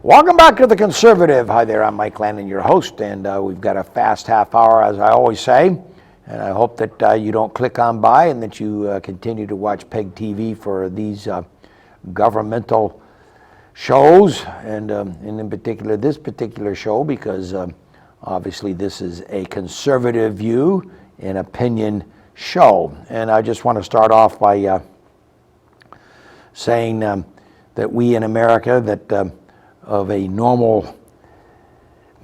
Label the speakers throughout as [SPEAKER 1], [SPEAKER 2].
[SPEAKER 1] Welcome back to The Conservative. Hi there, I'm Mike Lannon, your host, and we've got a fast half hour, as I always say, and I hope that you don't click on by and that you continue to watch PEGTV for these governmental shows, and in particular this particular show, because obviously this is a conservative view and opinion show. And I just want to start off by saying that we in America that of a normal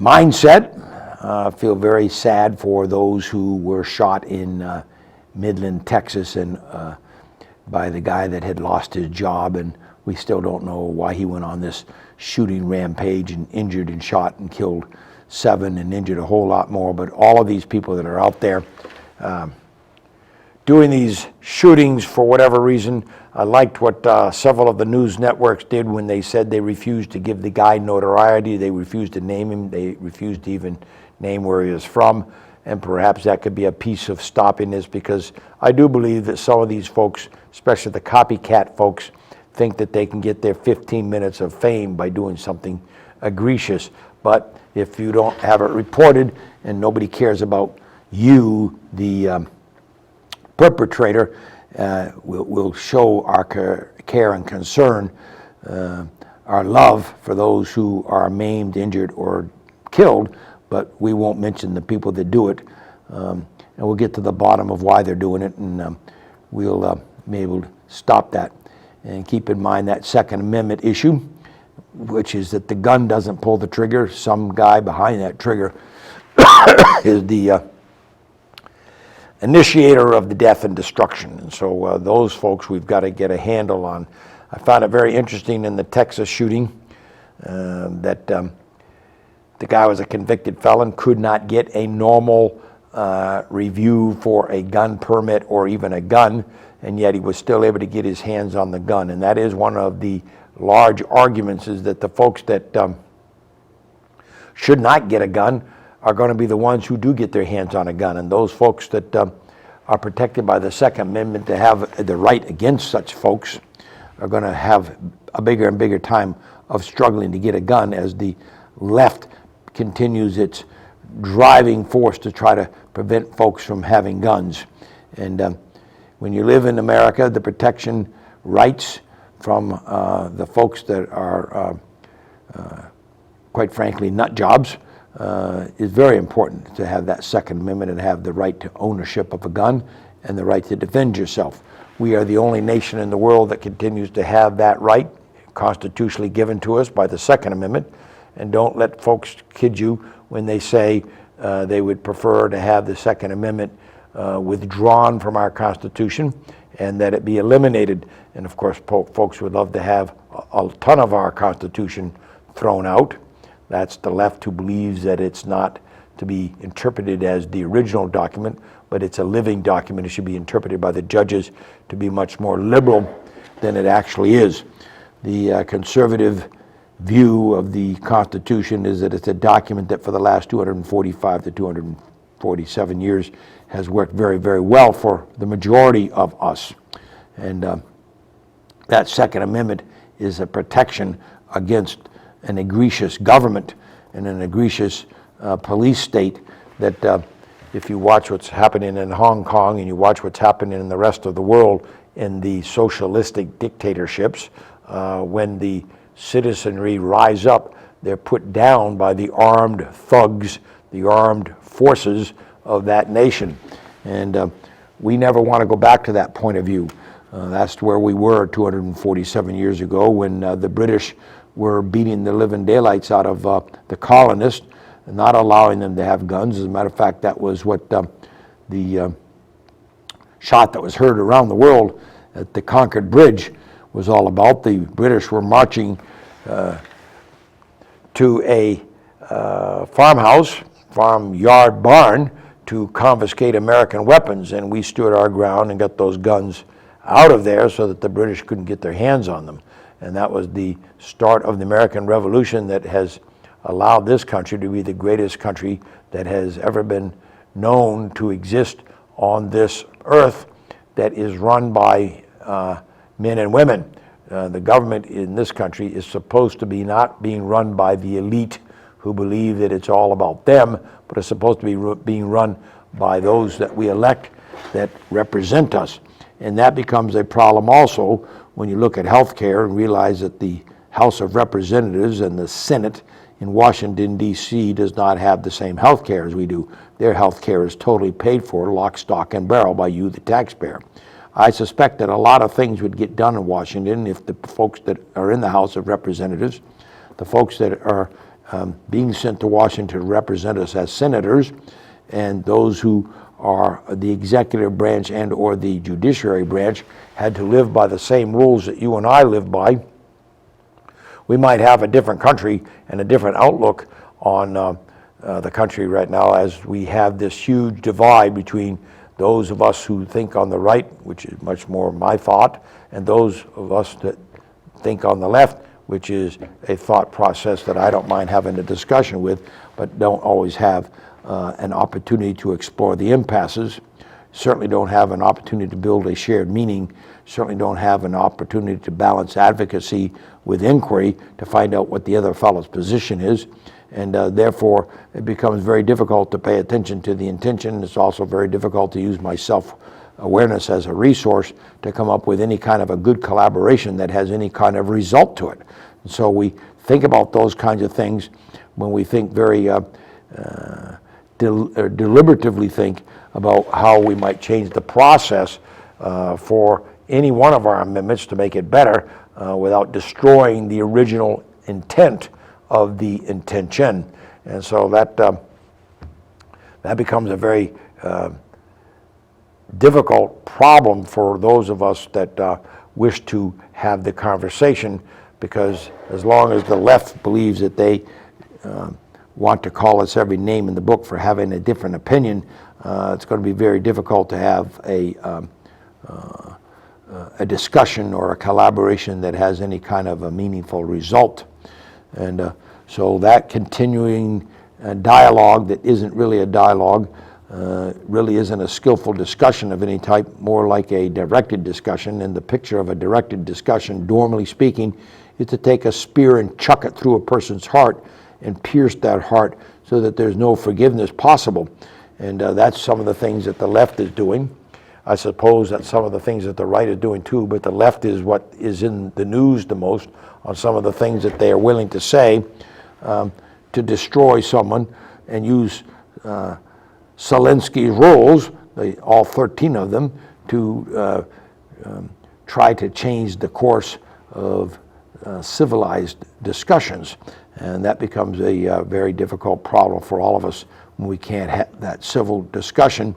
[SPEAKER 1] mindset feel very sad for those who were shot in Midland, Texas, and by the guy that had lost his job, and we still don't know why he went on this shooting rampage and injured and shot and killed 7 and injured a whole lot more. But all of these people that are out there doing these shootings for whatever reason. I liked what several of the news networks did when they said they refused to give the guy notoriety. They refused to name him. They refused to even name where he is from. And perhaps that could be a piece of stopping this, because I do believe that some of these folks, especially the copycat folks, think that they can get their 15 minutes of fame by doing something egregious. But if you don't have it reported and nobody cares about you, the perpetrator, will show our care and concern, our love for those who are maimed, injured, or killed, but we won't mention the people that do it. And we'll get to the bottom of why they're doing it, and we'll be able to stop that. And keep in mind that Second Amendment issue, which is that the gun doesn't pull the trigger. Some guy behind that trigger is the initiator of the death and destruction. And so those folks we've got to get a handle on. I found it very interesting in the Texas shooting that the guy was a convicted felon, could not get a normal review for a gun permit or even a gun, and yet he was still able to get his hands on the gun. And that is one of the large arguments, is that the folks that should not get a gun are going to be the ones who do get their hands on a gun. And those folks that are protected by the Second Amendment to have the right against such folks are going to have a bigger and bigger time of struggling to get a gun as the left continues its driving force to try to prevent folks from having guns. And when you live in America, the protection rights from the folks that are, quite frankly, nut jobs, is very important to have that Second Amendment and have the right to ownership of a gun and the right to defend yourself. We are the only nation in the world that continues to have that right constitutionally given to us by the Second Amendment. And don't let folks kid you when they say they would prefer to have the Second Amendment withdrawn from our Constitution and that it be eliminated. And of course, folks would love to have a ton of our Constitution thrown out. That's the left, who believes that it's not to be interpreted as the original document, but it's a living document. It should be interpreted by the judges to be much more liberal than it actually is. The conservative view of the Constitution is that it's a document that for the last 245 to 247 years has worked very, very well for the majority of us. And that Second Amendment is a protection against an egregious government and an egregious police state that if you watch what's happening in Hong Kong and you watch what's happening in the rest of the world in the socialistic dictatorships, when the citizenry rise up, they're put down by the armed thugs, the armed forces of that nation. And we never want to go back to that point of view. That's where we were 247 years ago when the British were beating the living daylights out of the colonists and not allowing them to have guns. As a matter of fact, that was what the shot that was heard around the world at the Concord Bridge was all about. The British were marching to a farmyard barn to confiscate American weapons, and we stood our ground and got those guns out of there so that the British couldn't get their hands on them. And that was the start of the American Revolution that has allowed this country to be the greatest country that has ever been known to exist on this earth, that is run by men and women. The government in this country is supposed to be not being run by the elite who believe that it's all about them, but it's supposed to be being run by those that we elect that represent us. And that becomes a problem also when you look at health care and realize that the House of Representatives and the Senate in Washington, D.C. does not have the same health care as we do. Their health care is totally paid for, lock, stock, and barrel by you, the taxpayer. I suspect that a lot of things would get done in Washington if the folks that are in the House of Representatives, the folks that are being sent to Washington to represent us as senators, and those who are the executive branch and or the judiciary branch had to live by the same rules that you and I live by, we might have a different country and a different outlook on the country right now, as we have this huge divide between those of us who think on the right, which is much more my thought, and those of us that think on the left, which is a thought process that I don't mind having a discussion with, but don't always have an opportunity to explore the impasses, certainly don't have an opportunity to build a shared meaning, certainly don't have an opportunity to balance advocacy with inquiry to find out what the other fellow's position is. And therefore, it becomes very difficult to pay attention to the intention. It's also very difficult to use my self-awareness as a resource to come up with any kind of a good collaboration that has any kind of result to it. And so we think about those kinds of things when we think very deliberatively think about how we might change the process for any one of our amendments to make it better without destroying the original intent of the intention. And so that becomes a very difficult problem for those of us that wish to have the conversation, because as long as the left believes that they want to call us every name in the book for having a different opinion, it's going to be very difficult to have a discussion or a collaboration that has any kind of a meaningful result. And so that continuing dialogue that isn't really a dialogue, really isn't a skillful discussion of any type, more like a directed discussion. And the picture of a directed discussion, normally speaking, is to take a spear and chuck it through a person's heart and pierce that heart so that there's no forgiveness possible. And that's some of the things that the left is doing. I suppose that's some of the things that the right is doing too, but the left is what is in the news the most on some of the things that they are willing to say to destroy someone and use Zelensky's rules, all 13 of them, to try to change the course of civilized discussions. And that becomes a very difficult problem for all of us when we can't have that civil discussion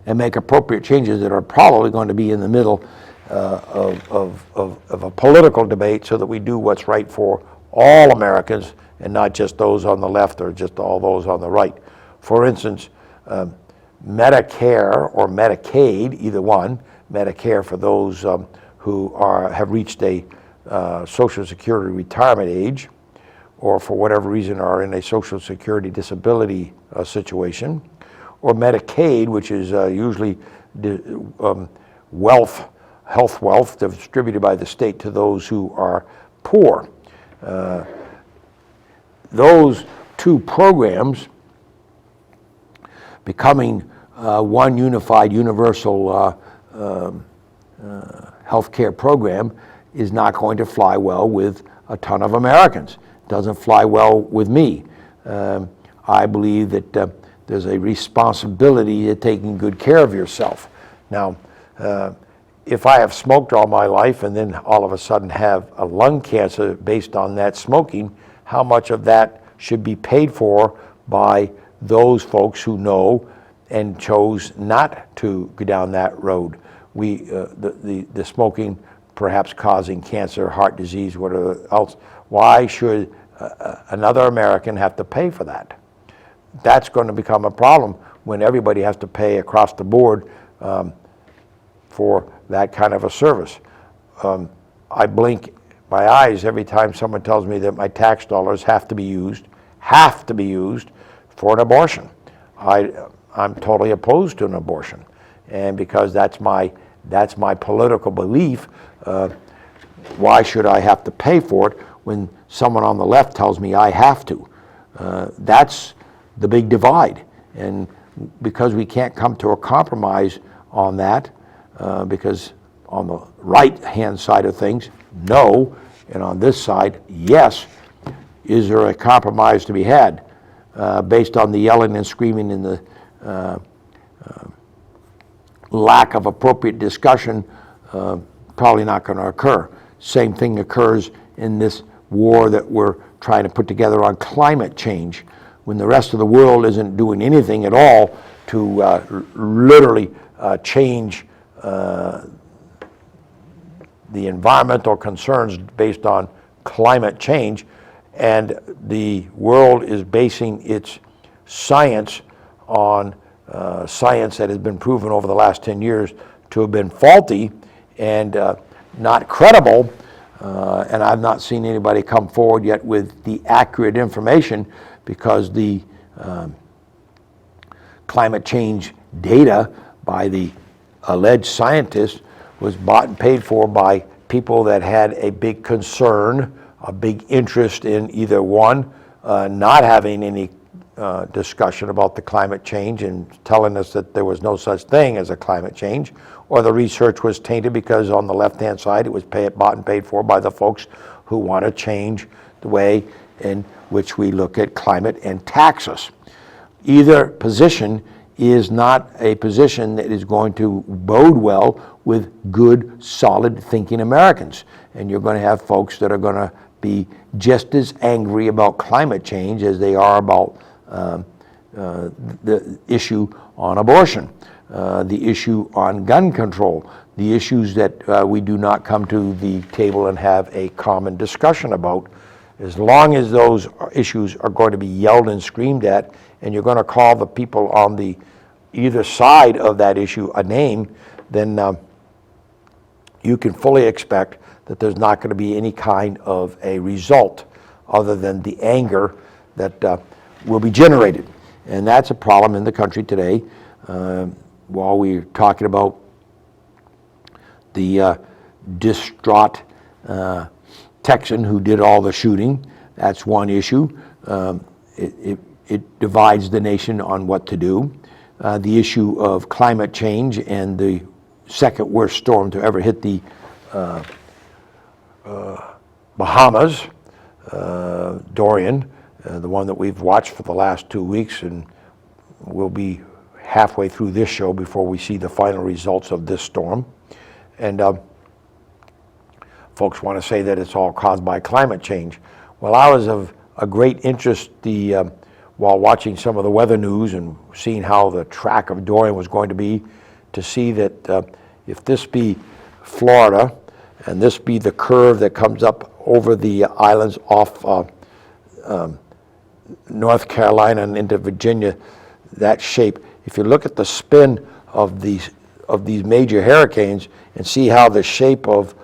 [SPEAKER 1] and make appropriate changes that are probably going to be in the middle of a political debate, so that we do what's right for all Americans and not just those on the left or just all those on the right. For instance, Medicare or Medicaid, either one, Medicare for those who have reached a Social Security retirement age, or for whatever reason are in a Social Security disability situation, or Medicaid, which is usually health wealth distributed by the state to those who are poor. Those two programs becoming one unified universal health care program is not going to fly well with a ton of Americans. It doesn't fly well with me. I believe that there's a responsibility to taking good care of yourself. Now, if I have smoked all my life and then all of a sudden have a lung cancer based on that smoking, how much of that should be paid for by those folks who know and chose not to go down that road? The smoking perhaps causing cancer, heart disease, whatever else. Why should another American have to pay for that? That's going to become a problem when everybody has to pay across the board for that kind of a service. I blink my eyes every time someone tells me that my tax dollars have to be used for an abortion. I'm totally opposed to an abortion, and because that's my political belief, why should I have to pay for it when someone on the left tells me I have to? That's the big divide. And because we can't come to a compromise on that, because on the right-hand side of things, no, and on this side, yes, is there a compromise to be had based on the yelling and screaming and the lack of appropriate discussion? Probably not going to occur. Same thing occurs in this war that we're trying to put together on climate change, when the rest of the world isn't doing anything at all to literally change the environmental concerns based on climate change, and the world is basing its science on science that has been proven over the last 10 years to have been faulty and not credible, and I've not seen anybody come forward yet with the accurate information, because the climate change data by the alleged scientists was bought and paid for by people that had a big concern, a big interest in either one, not having any discussion about the climate change and telling us that there was no such thing as a climate change, or the research was tainted because on the left-hand side it was bought and paid for by the folks who want to change the way in which we look at climate and tax us. Either position is not a position that is going to bode well with good, solid thinking Americans. And you're going to have folks that are going to be just as angry about climate change as they are about the issue on abortion, the issue on gun control, the issues that we do not come to the table and have a common discussion about. As long as those issues are going to be yelled and screamed at, and you're going to call the people on the either side of that issue a name, then you can fully expect that there's not going to be any kind of a result other than the anger that will be generated. And that's a problem in the country today. While we're talking about the distraught Texan who did all the shooting, that's one issue. It divides the nation on what to do. The issue of climate change and the second worst storm to ever hit the Bahamas, Dorian, the one that we've watched for the last 2 weeks, and we'll be halfway through this show before we see the final results of this storm. And folks want to say that it's all caused by climate change. Well, I was of a great interest while watching some of the weather news and seeing how the track of Dorian was going to be, to see that if this be Florida and this be the curve that comes up over the islands off North Carolina and into Virginia, that shape, if you look at the spin of these major hurricanes and see how the shape of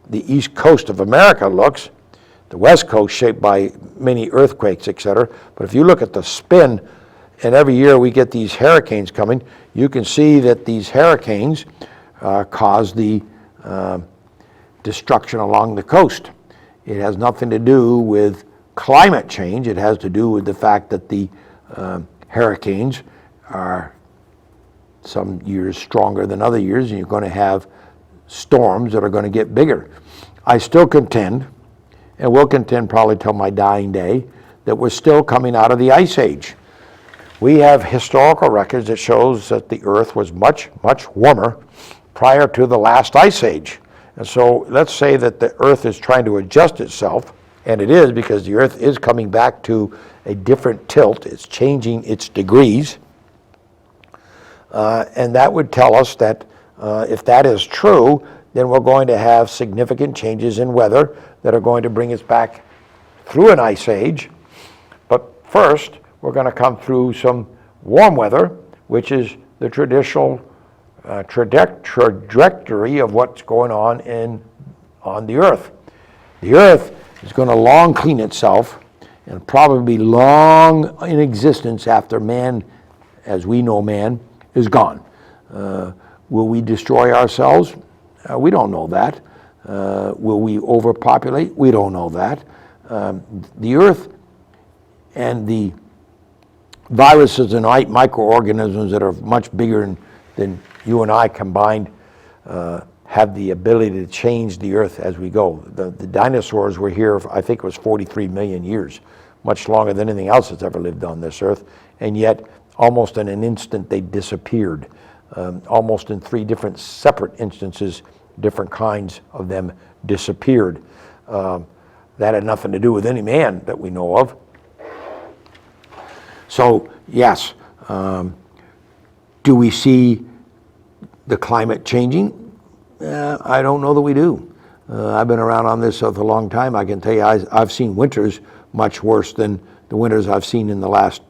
[SPEAKER 1] the east coast of America looks, the west coast shaped by many earthquakes, etc. But if you look at the spin, and every year we get these hurricanes coming, you can see that these hurricanes cause the destruction along the coast. It has nothing to do with climate change. It has to do with the fact that the hurricanes are some years stronger than other years, and you're going to have storms that are going to get bigger. I still contend, and will contend probably till my dying day, that we're still coming out of the Ice Age. We have historical records that shows that the Earth was much, much warmer prior to the last Ice Age. And so let's say that the Earth is trying to adjust itself, and it is, because the Earth is coming back to a different tilt. It's changing its degrees. And that would tell us that if that is true, then we're going to have significant changes in weather that are going to bring us back through an ice age. But first, we're going to come through some warm weather, which is the traditional trajectory of what's going on the Earth. The Earth is going to long clean itself and probably be long in existence after man, as we know man, is gone. Will we destroy ourselves? We don't know that. Will we overpopulate? We don't know that. The Earth and the viruses and microorganisms that are much bigger than you and I combined have the ability to change the Earth as we go. The dinosaurs were here, I think it was 43 million years, much longer than anything else that's ever lived on this Earth, and yet almost in an instant they disappeared. Almost in 3 different separate instances, different kinds of them disappeared. That had nothing to do with any man that we know of. So yes, do we see the climate changing? I don't know that we do. I've been around on this earth a long time. I can tell you I've seen winters much worse than the winters I've seen in the last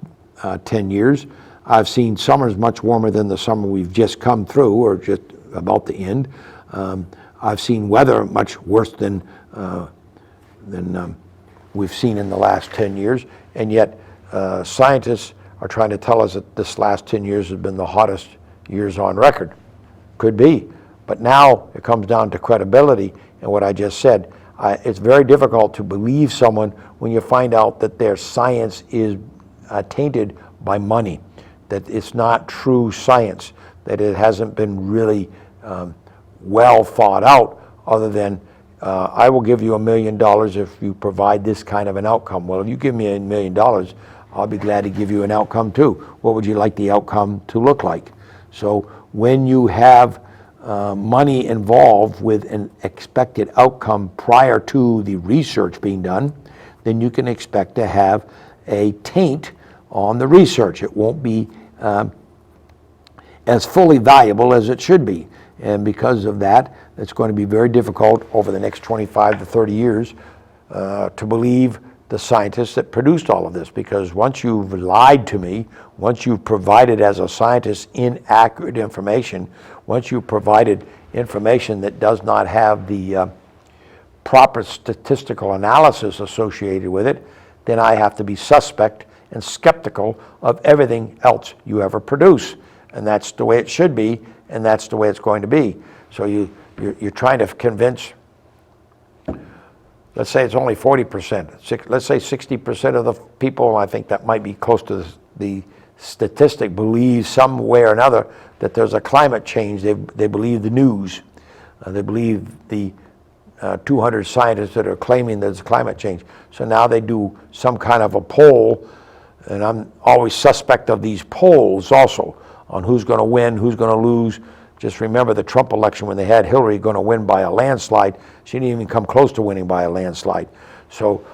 [SPEAKER 1] 10 years. I've seen summers much warmer than the summer we've just come through or just about the end. I've seen weather much worse than we've seen in the last 10 years. And yet scientists are trying to tell us that this last 10 years has been the hottest years on record. Could be. But now it comes down to credibility and what I just said. It's very difficult to believe someone when you find out that their science is tainted by money, that it's not true science, that it hasn't been really well thought out other than I will give you $1 million if you provide this kind of an outcome. Well, if you give me $1 million, I'll be glad to give you an outcome too. What would you like the outcome to look like? So when you have money involved with an expected outcome prior to the research being done, then you can expect to have a taint on the research. It won't be as fully valuable as it should be. And because of that, it's going to be very difficult over the next 25 to 30 years to believe the scientists that produced all of this, because once you've lied to me, once you've provided as a scientist inaccurate information, once you've provided information that does not have the proper statistical analysis associated with it, then I have to be suspect and skeptical of everything else you ever produce. And that's the way it should be, and that's the way it's going to be. So you're trying to convince, let's say it's only 40%. Let's say 60% of the people, I think that might be close to the statistic, believe some way or another that there's a climate change. They believe the news. They believe the 200 scientists that are claiming there's climate change. So now they do some kind of a poll, and I'm always suspect of these polls also on who's going to win, who's going to lose. Just remember the Trump election when they had Hillary going to win by a landslide. She didn't even come close to winning by a landslide. So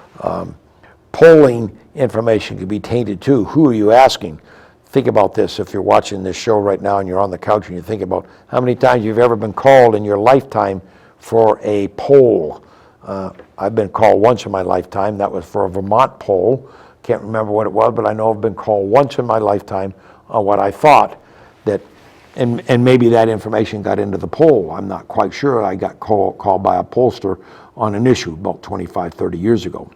[SPEAKER 1] polling information could be tainted too. Who are you asking? Think about this if you're watching this show right now and you're on the couch and you think about how many times you've ever been called in your lifetime for a poll. I've been called once in my lifetime. That was for a Vermont poll. Can't remember what it was, but I know I've been called once in my lifetime on what I thought that, and maybe that information got into the poll. I'm not quite sure. I got called by a pollster on an issue about 25, 30 years ago.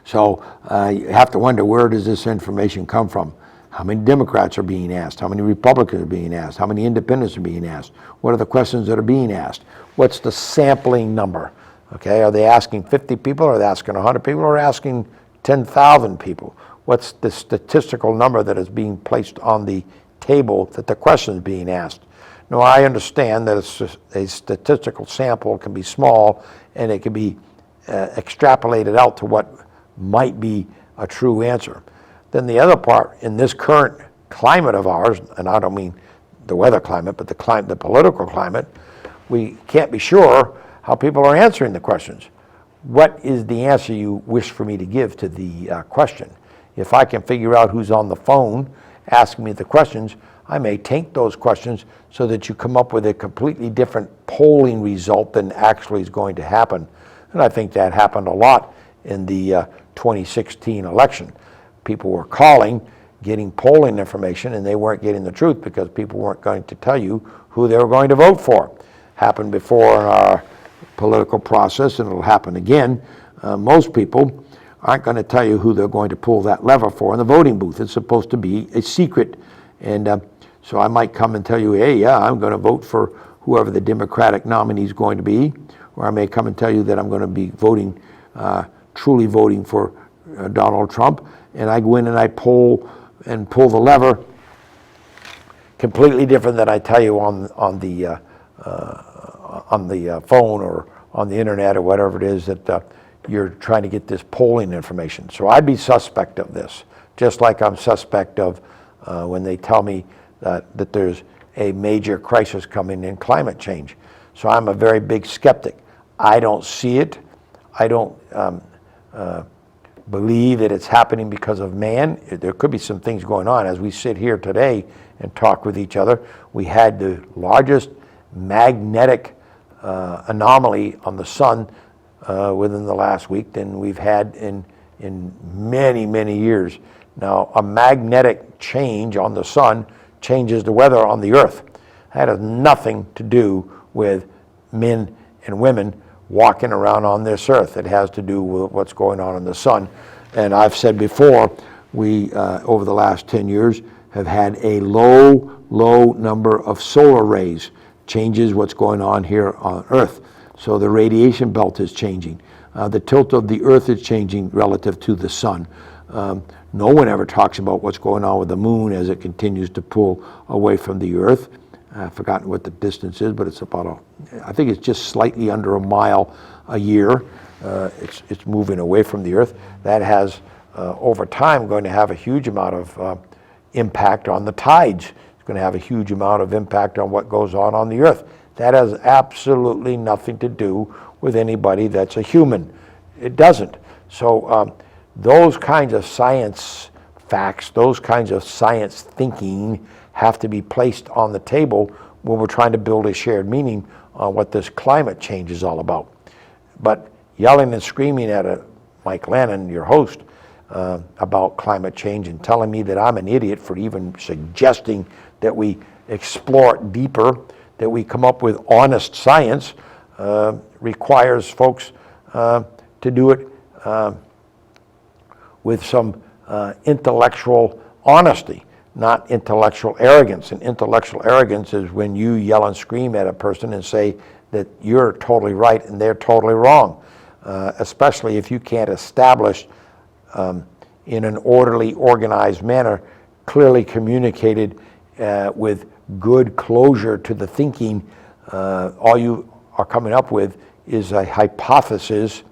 [SPEAKER 1] So you have to wonder, where does this information come from? How many Democrats are being asked? How many Republicans are being asked? How many independents are being asked? What are the questions that are being asked? What's the sampling number? Okay, are they asking 50 people, or are they asking 100 people, or asking 10,000 people? What's the statistical number that is being placed on the table that the question is being asked? Now, I understand that a statistical sample can be small and it can be extrapolated out to what might be a true answer. Then the other part, in this current climate of ours, and I don't mean the weather climate, but the political climate, we can't be sure how people are answering the questions. What is the answer you wish for me to give to the question? If I can figure out who's on the phone asking me the questions, I may taint those questions so that you come up with a completely different polling result than actually is going to happen. And I think that happened a lot in the 2016 election. People were calling, getting polling information, and they weren't getting the truth because people weren't going to tell you who they were going to vote for. Happened before in our political process, and it'll happen again. Most people aren't going to tell you who they're going to pull that lever for in the voting booth. It's supposed to be a secret. And so I might come and tell you, hey, yeah, I'm going to vote for whoever the Democratic nominee is going to be, or I may come and tell you that I'm going to be voting, truly voting for Donald Trump, and I go in and I pull the lever completely different than I tell you on the phone or on the internet or whatever it is that you're trying to get this polling information. So I'd be suspect of this, just like I'm suspect of when they tell me that there's a major crisis coming in climate change. So I'm a very big skeptic. I don't see it. I don't believe that it's happening because of man. There could be some things going on. As we sit here today and talk with each other, we had the largest magnetic anomaly on the sun within the last week than we've had in many, many years. Now, a magnetic change on the sun changes the weather on the earth. That has nothing to do with men and women walking around on this earth. It has to do with what's going on in the sun. And I've said before, we, over the last 10 years, have had a low number of solar rays. Changes what's going on here on Earth. So the radiation belt is changing. The tilt of the Earth is changing relative to the sun. No one ever talks about what's going on with the moon as it continues to pull away from the Earth. I've forgotten what the distance is, but it's about I think it's just slightly under a mile a year. It's moving away from the Earth. That has, over time, going to have a huge amount of impact on the tides. It's going to have a huge amount of impact on what goes on the Earth. That has absolutely nothing to do with anybody that's a human. It doesn't. So those kinds of science facts, those kinds of science thinking have to be placed on the table when we're trying to build a shared meaning on what this climate change is all about. But yelling and screaming at Mike Lannon, your host, about climate change and telling me that I'm an idiot for even suggesting that we explore it deeper, that we come up with honest science, requires folks to do it with some intellectual honesty, not intellectual arrogance. And intellectual arrogance is when you yell and scream at a person and say that you're totally right and they're totally wrong, especially if you can't establish in an orderly, organized manner, clearly communicated with good closure to the thinking. All you are coming up with is a hypothesis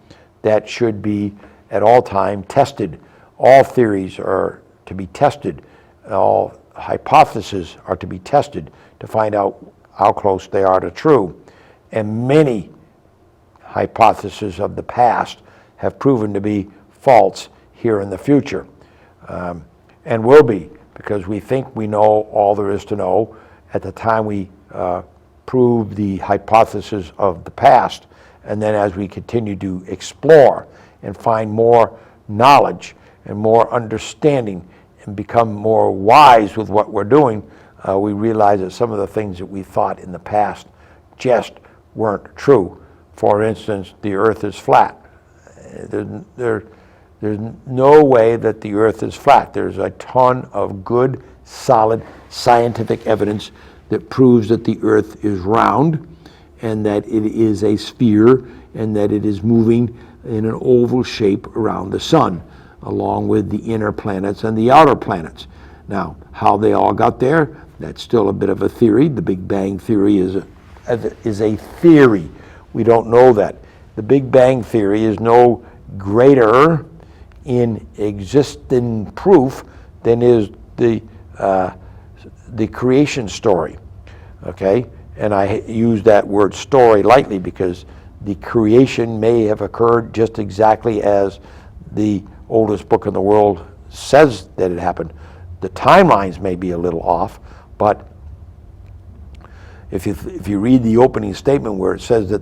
[SPEAKER 1] that should be at all time tested. All theories are to be tested. All hypotheses are to be tested to find out how close they are to true. And many hypotheses of the past have proven to be false here in the future, and will be, because we think we know all there is to know at the time we prove the hypothesis of the past. And then as we continue to explore and find more knowledge and more understanding and become more wise with what we're doing, we realize that some of the things that we thought in the past just weren't true. For instance, the earth is flat. There's no way that the earth is flat. There's a ton of good, solid scientific evidence that proves that the earth is round and that it is a sphere and that it is moving in an oval shape around the sun, along with the inner planets and the outer planets. Now, how they all got there, that's still a bit of a theory. The Big Bang Theory is a theory. We don't know that. The Big Bang Theory is no greater in existing proof than is the creation story, okay? And I use that word story lightly because the creation may have occurred just exactly as the oldest book in the world says that it happened. The timelines may be a little off, but if you read the opening statement where it says that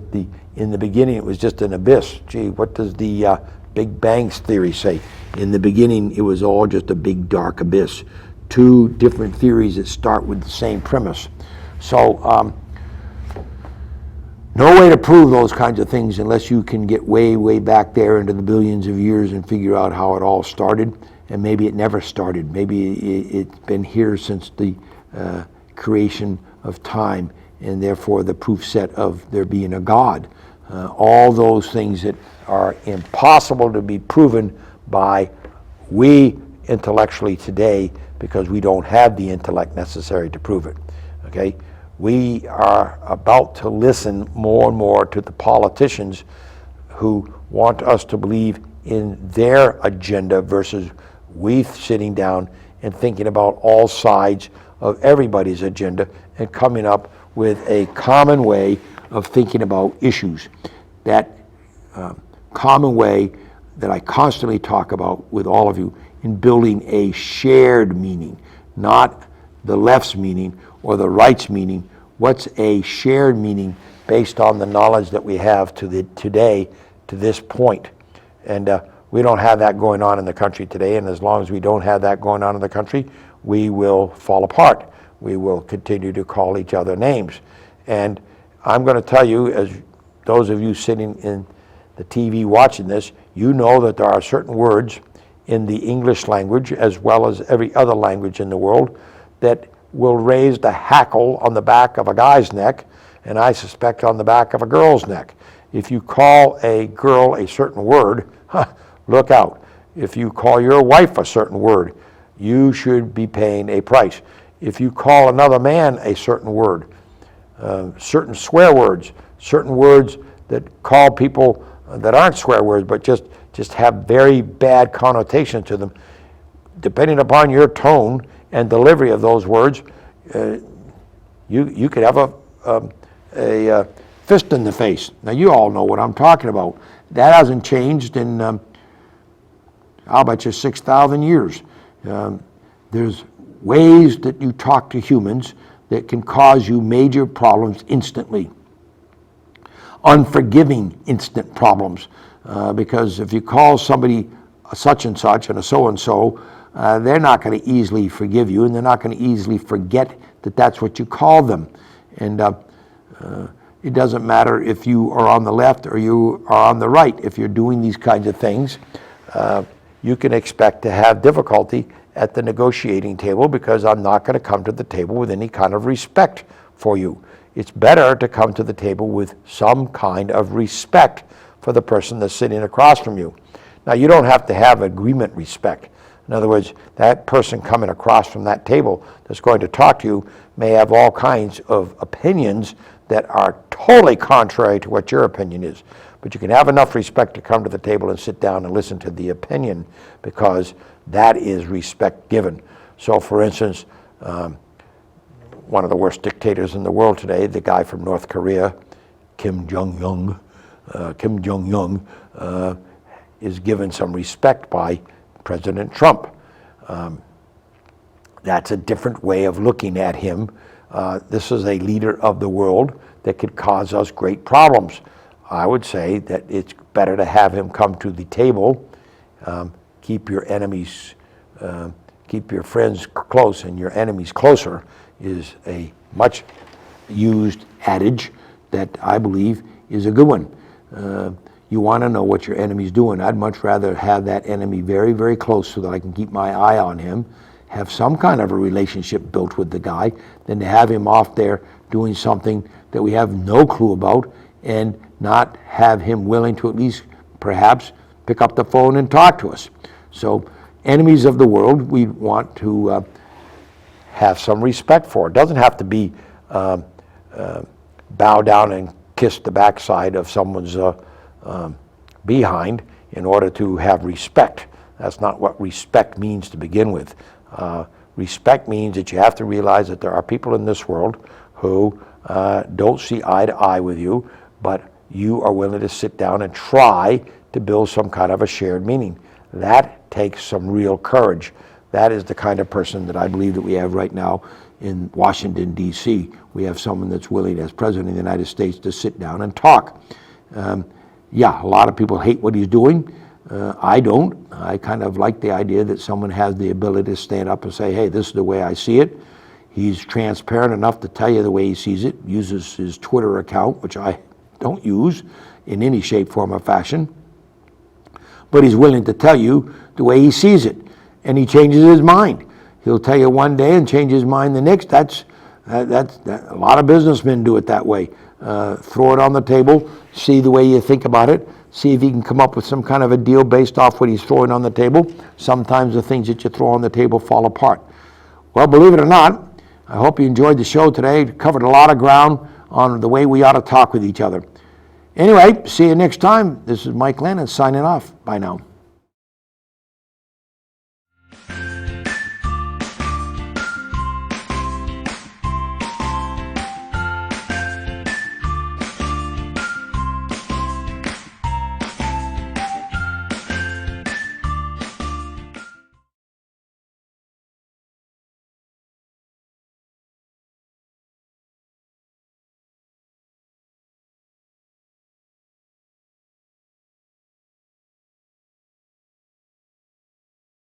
[SPEAKER 1] in the beginning it was just an abyss, gee, what does the Big Bang Theory say? In the beginning it was all just a big dark abyss. Two different theories that start with the same premise. So no way to prove those kinds of things unless you can get way back there into the billions of years and figure out how it all started. And maybe it never started. Maybe it's been here since the creation of time and therefore the proof set of there being a God. All those things that are impossible to be proven by we intellectually today, because we don't have the intellect necessary to prove it. Okay? We are about to listen more and more to the politicians who want us to believe in their agenda versus we sitting down and thinking about all sides of everybody's agenda and coming up with a common way of thinking about issues. That common way that I constantly talk about with all of you in building a shared meaning, not the left's meaning or the right's meaning. What's a shared meaning based on the knowledge that we have today to this point? And we don't have that going on in the country today, and as long as we don't have that going on in the country, we will fall apart. We will continue to call each other names. And I'm going to tell you, as those of you sitting in the TV watching this, you know that there are certain words in the English language, as well as every other language in the world, that will raise the hackle on the back of a guy's neck, and I suspect on the back of a girl's neck. If you call a girl a certain word, look out. If you call your wife a certain word, you should be paying a price. If you call another man a certain word, certain swear words, certain words that call people that aren't swear words, but just have very bad connotation to them, depending upon your tone and delivery of those words, you could have a fist in the face. Now, you all know what I'm talking about. That hasn't changed in, I'll bet you, 6,000 years. There's ways that you talk to humans that can cause you major problems instantly. Unforgiving instant problems. Because if you call somebody a such and such and a so-and-so, they're not going to easily forgive you, and they're not going to easily forget that that's what you call them. And it doesn't matter if you are on the left or you are on the right. If you're doing these kinds of things, you can expect to have difficulty at the negotiating table, because I'm not going to come to the table with any kind of respect for you. It's better to come to the table with some kind of respect for the person that's sitting across from you. Now, you don't have to have agreement respect. In other words, that person coming across from that table that's going to talk to you may have all kinds of opinions that are totally contrary to what your opinion is. But you can have enough respect to come to the table and sit down and listen to the opinion, because that is respect given. So, for instance, one of the worst dictators in the world today, the guy from North Korea, Kim Jong-un, is given some respect by President Trump. That's a different way of looking at him. This is a leader of the world that could cause us great problems. I would say that it's better to have him come to the table. Keep your enemies, keep your friends close and your enemies closer is a much used adage that I believe is a good one. You want to know what your enemy's doing. I'd much rather have that enemy very, very close so that I can keep my eye on him, have some kind of a relationship built with the guy, than to have him off there doing something that we have no clue about and not have him willing to at least perhaps pick up the phone and talk to us. So enemies of the world, we want to have some respect for. It doesn't have to be bow down and kiss the backside of someone's behind in order to have respect. That's not what respect means to begin with. Respect means that you have to realize that there are people in this world who don't see eye to eye with you, but you are willing to sit down and try to build some kind of a shared meaning. That takes some real courage. That is the kind of person that I believe that we have right now in Washington, D.C. We have someone that's willing, as President of the United States, to sit down and talk. Yeah, a lot of people hate what he's doing. I don't. I kind of like the idea that someone has the ability to stand up and say, hey, this is the way I see it. He's transparent enough to tell you the way he sees it, uses his Twitter account, which I don't use in any shape, form, or fashion. But he's willing to tell you the way he sees it, and he changes his mind. He'll tell you one day and change his mind the next. That's A lot of businessmen do it that way. Throw it on the table, see the way you think about it, see if you can come up with some kind of a deal based off what he's throwing on the table. Sometimes the things that you throw on the table fall apart. Well, believe it or not, I hope you enjoyed the show today. Covered a lot of ground on the way we ought to talk with each other. Anyway, see you next time. This is Mike Lannon signing off. Bye now.